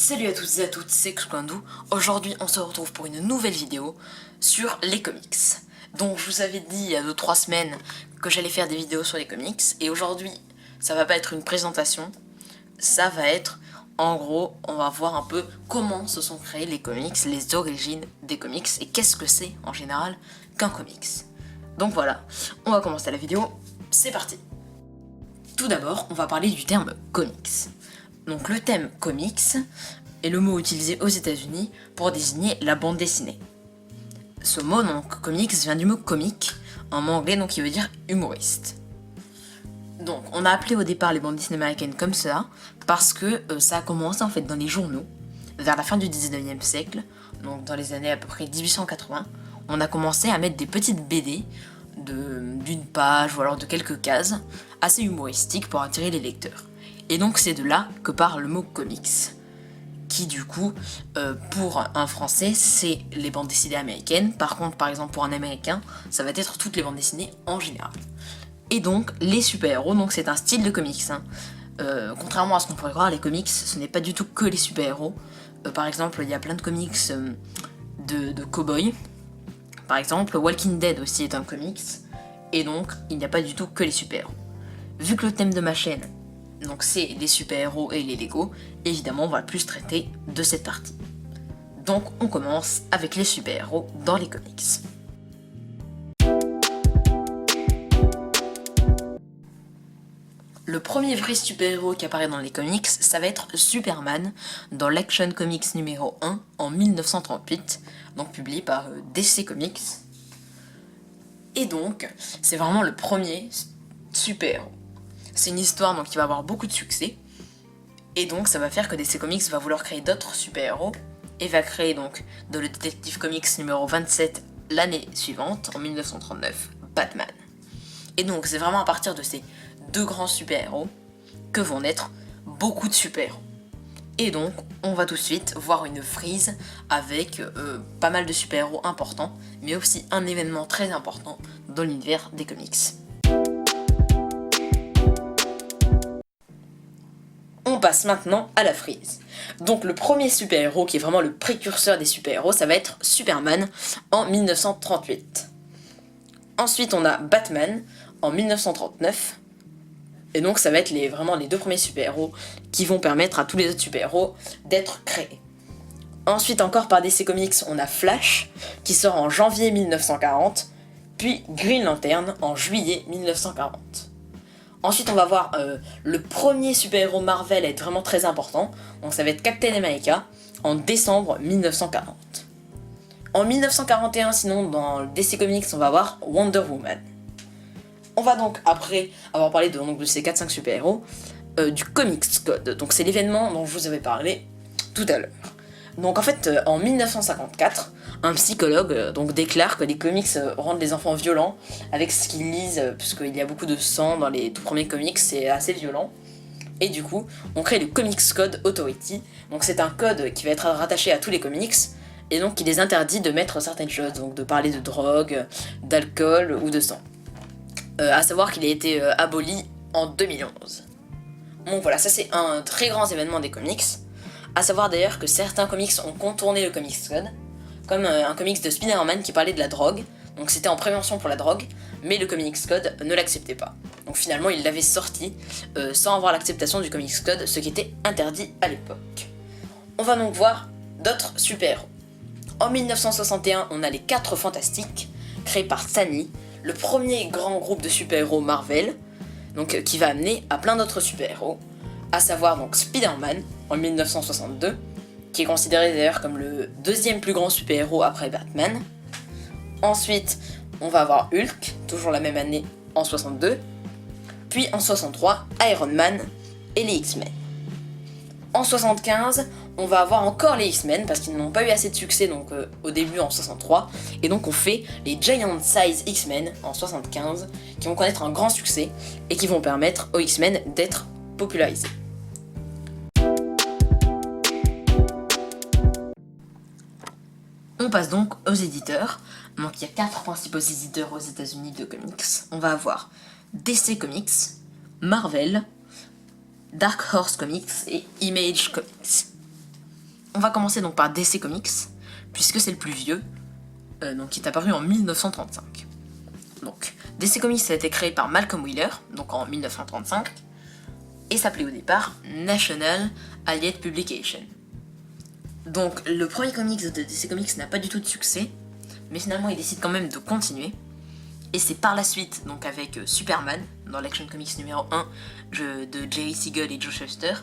Salut à toutes et à toutes, c'est Xquandou. Aujourd'hui on se retrouve pour une nouvelle vidéo sur les comics. Donc je vous avais dit il y a 2-3 semaines que j'allais faire des vidéos sur les comics. Et aujourd'hui ça va pas être une présentation, ça va être en gros on va voir un peu comment se sont créés les comics, les origines des comics et qu'est-ce que c'est en général qu'un comics. Donc voilà, on va commencer la vidéo, c'est parti. Tout d'abord on va parler du terme comics. Donc le thème comics est le mot utilisé aux États-Unis pour désigner la bande dessinée. Ce mot, donc comics, vient du mot comic, en mot anglais donc qui veut dire humoriste. Donc on a appelé au départ les bandes dessinées américaines comme ça parce que ça a commencé en fait dans les journaux vers la fin du 19e siècle, donc dans les années à peu près 1880, on a commencé à mettre des petites BD d'une page ou alors de quelques cases assez humoristiques pour attirer les lecteurs. Et donc c'est de là que part le mot comics, qui du coup, pour un français, c'est les bandes dessinées américaines. Par contre, par exemple pour un américain, ça va être toutes les bandes dessinées en général. Et donc les super-héros, donc c'est un style de comics. Contrairement à ce qu'on pourrait croire, les comics, ce n'est pas du tout que les super-héros. Par exemple, il y a plein de comics de cow-boys. Par exemple, Walking Dead aussi est un comics. Et donc, il n'y a pas du tout que les super-héros. Vu que le thème de ma chaîne, donc c'est les super-héros et les Lego, évidemment on va plus traiter de cette partie. Donc on commence avec les super-héros dans les comics. Le premier vrai super-héros qui apparaît dans les comics, ça va être Superman dans l'Action Comics numéro 1 en 1938, donc publié par DC Comics. Et donc, c'est vraiment le premier super-héros. C'est une histoire donc qui va avoir beaucoup de succès, et donc ça va faire que DC Comics va vouloir créer d'autres super-héros, et va créer donc dans le Detective Comics numéro 27 l'année suivante, en 1939, Batman. Et donc c'est vraiment à partir de ces deux grands super-héros que vont naître beaucoup de super-héros. Et donc on va tout de suite voir une frise avec pas mal de super-héros importants, mais aussi un événement très important dans l'univers des comics. On passe maintenant à la frise. Donc le premier super-héros qui est vraiment le précurseur des super-héros, ça va être Superman en 1938. Ensuite on a Batman en 1939. Et donc ça va être vraiment les deux premiers super-héros qui vont permettre à tous les autres super-héros d'être créés. Ensuite encore par DC Comics on a Flash qui sort en janvier 1940, puis Green Lantern en juillet 1940. Ensuite on va voir le premier super-héros Marvel à être vraiment très important, donc ça va être Captain America en décembre 1940. En 1941 sinon dans le DC Comics on va voir Wonder Woman. On va donc après avoir parlé de ces 4-5 super-héros, du Comics Code, donc c'est l'événement dont je vous avais parlé tout à l'heure. Donc en fait en 1954, un psychologue donc déclare que les comics rendent les enfants violents avec ce qu'ils lisent, puisqu'il y a beaucoup de sang dans les tout premiers comics, c'est assez violent. Et du coup, on crée le Comics Code Authority, donc c'est un code qui va être rattaché à tous les comics, et donc qui les interdit de mettre certaines choses, donc de parler de drogue, d'alcool ou de sang. À savoir qu'il a été aboli en 2011. Donc voilà, ça c'est un très grand événement des comics. A savoir d'ailleurs que certains comics ont contourné le Comics Code, comme un comics de Spider-Man qui parlait de la drogue, donc c'était en prévention pour la drogue, mais le Comics Code ne l'acceptait pas. Donc finalement il l'avait sorti sans avoir l'acceptation du Comics Code, ce qui était interdit à l'époque. On va donc voir d'autres super-héros. En 1961, on a les 4 Fantastiques, créés par Stan Lee, le premier grand groupe de super-héros Marvel, donc qui va amener à plein d'autres super-héros, à savoir donc Spider-Man en 1962, qui est considéré d'ailleurs comme le deuxième plus grand super-héros après Batman. Ensuite, on va avoir Hulk, toujours la même année, en 62. Puis en 63, Iron Man et les X-Men. En 75, on va avoir encore les X-Men, parce qu'ils n'ont pas eu assez de succès donc, au début en 63. Et donc on fait les Giant Size X-Men en 75, qui vont connaître un grand succès, et qui vont permettre aux X-Men d'être popularisés. On passe donc aux éditeurs. Donc il y a 4 principaux éditeurs aux États-Unis de comics. On va avoir DC Comics, Marvel, Dark Horse Comics et Image Comics. On va commencer donc par DC Comics, puisque c'est le plus vieux, donc qui est apparu en 1935. Donc, DC Comics a été créé par Malcolm Wheeler, donc en 1935, et s'appelait au départ National Allied Publication. Donc, le premier comics de DC Comics n'a pas du tout de succès, mais finalement il décide quand même de continuer. Et c'est par la suite, donc avec Superman, dans l'Action Comics numéro 1 de Jerry Siegel et Joe Shuster,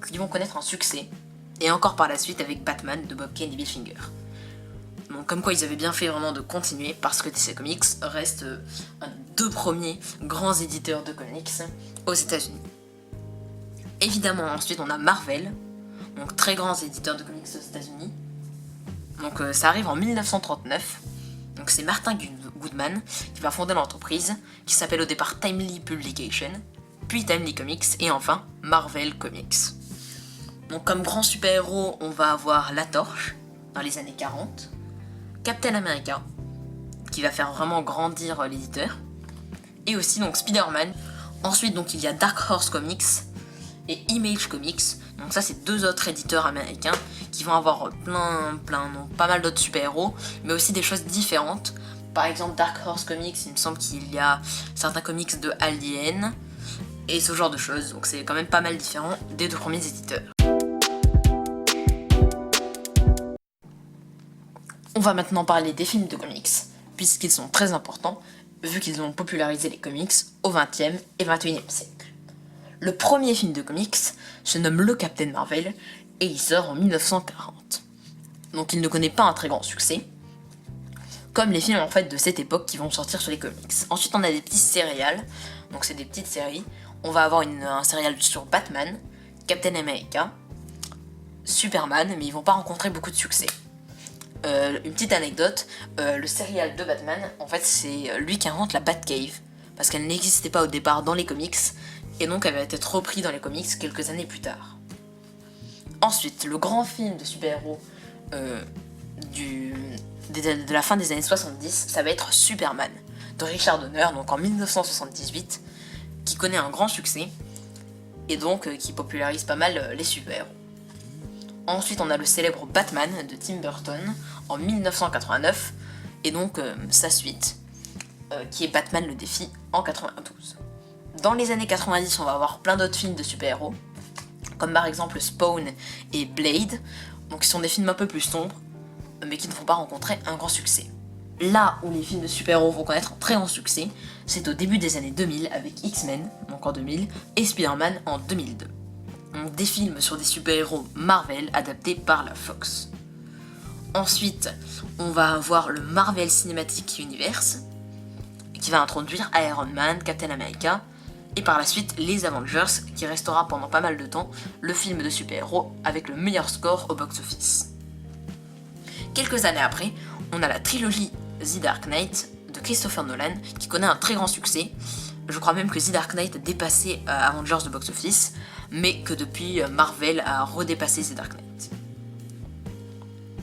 qui vont connaître un succès. Et encore par la suite avec Batman de Bob Kane et Bill Finger. Donc comme quoi ils avaient bien fait vraiment de continuer, parce que DC Comics reste un des 2 premiers grands éditeurs de comics aux États-Unis. Évidemment, ensuite on a Marvel, donc très grands éditeurs de comics aux États-Unis. Donc ça arrive en 1939. Donc c'est Martin Goodman qui va fonder l'entreprise, qui s'appelle au départ Timely Publication, puis Timely Comics, et enfin Marvel Comics. Donc comme grand super-héros, on va avoir La Torche, dans les années 40, Captain America, qui va faire vraiment grandir l'éditeur, et aussi donc Spider-Man. Ensuite donc il y a Dark Horse Comics et Image Comics, donc ça c'est 2 autres éditeurs américains qui vont avoir pas mal d'autres super-héros, mais aussi des choses différentes. Par exemple Dark Horse Comics, il me semble qu'il y a certains comics de Alien, et ce genre de choses, donc c'est quand même pas mal différent des 2 premiers éditeurs. On va maintenant parler des films de comics, puisqu'ils sont très importants, vu qu'ils ont popularisé les comics au XXe et XXIe siècle. Le premier film de comics se nomme Le Captain Marvel, et il sort en 1940. Donc il ne connaît pas un très grand succès, comme les films en fait de cette époque qui vont sortir sur les comics. Ensuite on a des petits serials, donc c'est des petites séries. On va avoir un serial sur Batman, Captain America, Superman, mais ils vont pas rencontrer beaucoup de succès. Une petite anecdote, le serial de Batman, en fait c'est lui qui invente la Batcave, parce qu'elle n'existait pas au départ dans les comics, et donc elle va être reprise dans les comics quelques années plus tard. Ensuite, le grand film de super-héros de la fin des années 70, ça va être Superman, de Richard Donner, donc en 1978, qui connaît un grand succès, et donc qui popularise pas mal les super-héros. Ensuite, on a le célèbre Batman de Tim Burton en 1989, et donc sa suite, qui est Batman le défi en 92. Dans les années 90, on va avoir plein d'autres films de super-héros, comme par exemple Spawn et Blade, donc qui sont des films un peu plus sombres, mais qui ne vont pas rencontrer un grand succès. Là où les films de super-héros vont connaître un très grand succès, c'est au début des années 2000 avec X-Men, donc en 2000, et Spider-Man en 2002. Donc des films sur des super-héros Marvel adaptés par la Fox. Ensuite, on va avoir le Marvel Cinematic Universe, qui va introduire Iron Man, Captain America, et par la suite les Avengers, qui restera pendant pas mal de temps le film de super-héros avec le meilleur score au box-office. Quelques années après, on a la trilogie The Dark Knight de Christopher Nolan, qui connaît un très grand succès. Je crois même que The Dark Knight a dépassé Avengers de box-office, mais que depuis Marvel a redépassé The Dark Knight.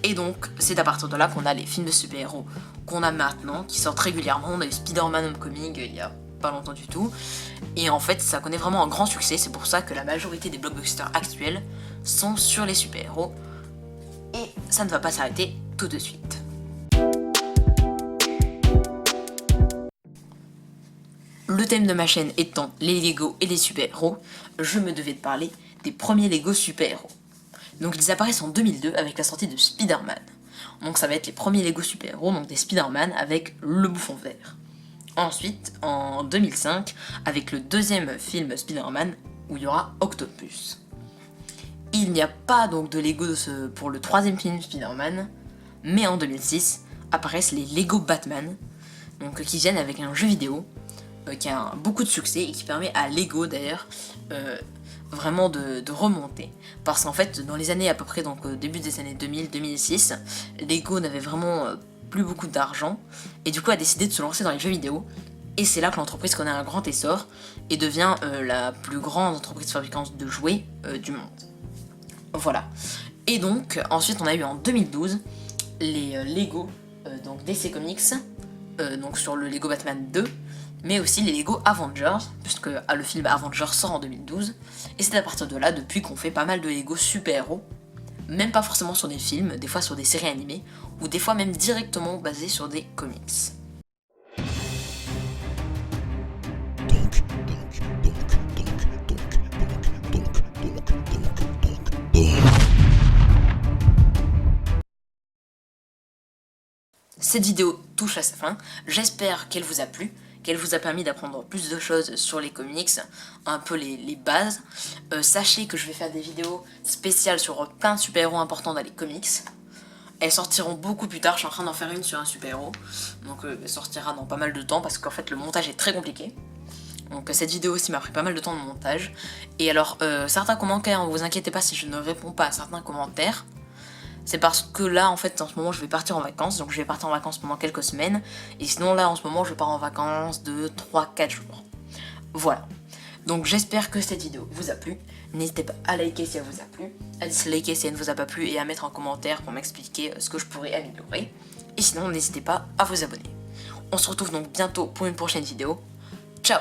Et donc, c'est à partir de là qu'on a les films de super-héros qu'on a maintenant, qui sortent régulièrement. On a eu Spider-Man Homecoming il y a pas longtemps du tout. Et en fait, ça connaît vraiment un grand succès. C'est pour ça que la majorité des blockbusters actuels sont sur les super-héros. Et ça ne va pas s'arrêter tout de suite. Le thème de ma chaîne étant les Lego et les super-héros, je me devais de parler des premiers Lego super-héros. Donc ils apparaissent en 2002 avec la sortie de Spider-Man. Donc ça va être les premiers Lego super-héros, donc des Spider-Man avec le bouffon vert. Ensuite, en 2005, avec le deuxième film Spider-Man, où il y aura Octopus. Il n'y a pas donc de Lego pour le troisième film Spider-Man, mais en 2006 apparaissent les Lego Batman, donc qui viennent avec un jeu vidéo qui a beaucoup de succès et qui permet à Lego d'ailleurs vraiment de remonter. Parce qu'en fait, dans les années à peu près, donc au début des années 2000-2006, Lego n'avait vraiment plus beaucoup d'argent et du coup a décidé de se lancer dans les jeux vidéo. Et c'est là que l'entreprise connaît un grand essor et devient la plus grande entreprise fabricante de jouets du monde. Voilà. Et donc, ensuite, on a eu en 2012 les Lego donc DC Comics, donc sur le Lego Batman 2, mais aussi les Lego Avengers, puisque le film Avengers sort en 2012, et c'est à partir de là, depuis qu'on fait pas mal de Lego super-héros, même pas forcément sur des films, des fois sur des séries animées, ou des fois même directement basées sur des comics. Cette vidéo touche à sa fin, j'espère qu'elle vous a plu, qu'elle vous a permis d'apprendre plus de choses sur les comics, un peu les bases. Sachez que je vais faire des vidéos spéciales sur plein de super-héros importants dans les comics. Elles sortiront beaucoup plus tard, je suis en train d'en faire une sur un super-héros, donc elle sortira dans pas mal de temps parce qu'en fait le montage est très compliqué. Donc cette vidéo aussi m'a pris pas mal de temps de montage. Et alors certains commentaires, ne vous inquiétez pas si je ne réponds pas à certains commentaires. C'est parce que là, en fait, en ce moment, je vais partir en vacances. Donc, je vais partir en vacances pendant quelques semaines. Et sinon, là, en ce moment, je pars en vacances de 3-4 jours. Voilà. Donc, j'espère que cette vidéo vous a plu. N'hésitez pas à liker si elle vous a plu, à disliker si elle ne vous a pas plu et à mettre en commentaire pour m'expliquer ce que je pourrais améliorer. Et sinon, n'hésitez pas à vous abonner. On se retrouve donc bientôt pour une prochaine vidéo. Ciao!